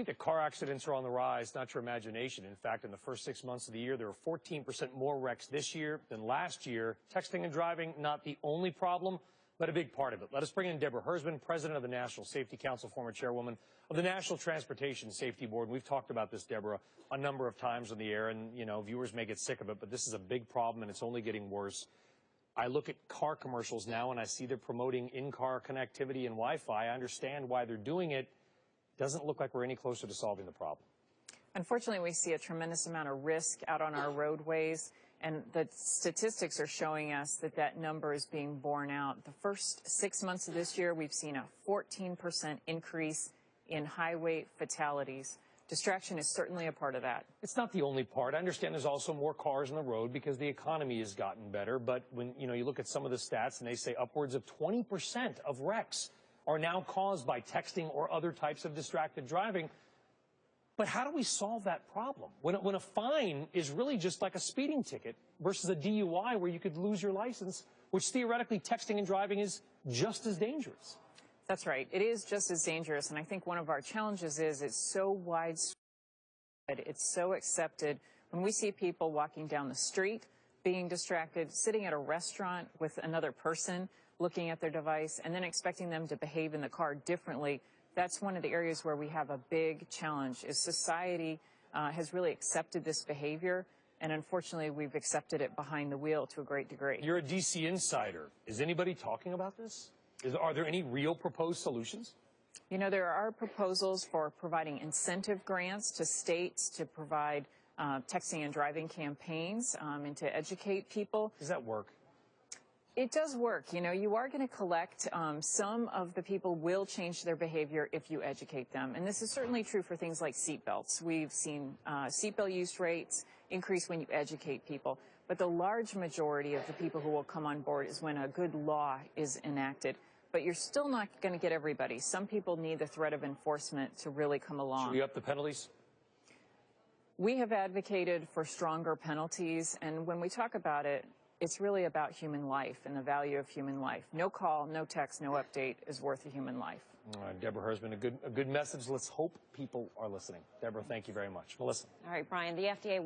I think that car accidents are on the rise, not your imagination. In fact, in the first 6 months of the year, there were 14% more wrecks this year than last year. Texting and driving, not the only problem, but a big part of it. Let us bring in Deborah Hersman, president of the National Safety Council, former chairwoman of the National Transportation Safety Board. We've talked about this, Deborah, a number of times on the air, and, you know, viewers may get sick of it, but this is a big problem, and it's only getting worse. I look at car commercials now, and I see they're promoting in-car connectivity and Wi-Fi. I understand why they're doing it. Doesn't look like we're any closer to solving the problem. Unfortunately, we see a tremendous amount of risk out on our roadways, and the statistics are showing us that that number is being borne out. The first 6 months of this year, we've seen a 14% increase in highway fatalities. Distraction is certainly a part of that. It's not the only part. I understand there's also more cars on the road because the economy has gotten better. But when you look at some of the stats, and they say upwards of 20% of wrecks are now caused by texting or other types of distracted driving. But how do we solve that problem? When a fine is really just like a speeding ticket versus a DUI where you could lose your license, which theoretically texting and driving is just as dangerous. That's right. It is just as dangerous. And I think one of our challenges is it's so widespread, it's so accepted. When we see people walking down the street, being distracted, sitting at a restaurant with another person, looking at their device, and then expecting them to behave in the car differently, that's one of the areas where we have a big challenge. Is society has really accepted this behavior, and unfortunately we've accepted it behind the wheel to a great degree. You're a DC insider. Is anybody talking about this? Are there any real proposed solutions? You know, there are proposals for providing incentive grants to states to provide texting and driving campaigns and to educate people. Does that work? It does work. You know, you are going to collect. Some of the people will change their behavior if you educate them. And this is certainly true for things like seatbelts. We've seen seatbelt use rates increase when you educate people. But the large majority of the people who will come on board is when a good law is enacted. But you're still not going to get everybody. Some people need the threat of enforcement to really come along. Should we up the penalties? We have advocated for stronger penalties. And when we talk about it, it's really about human life and the value of human life. No call, no text, no update is worth a human life. All right, Deborah Hersman, a good message. Let's hope people are listening. Deborah, thank you very much. Melissa. All right, Brian, the FDA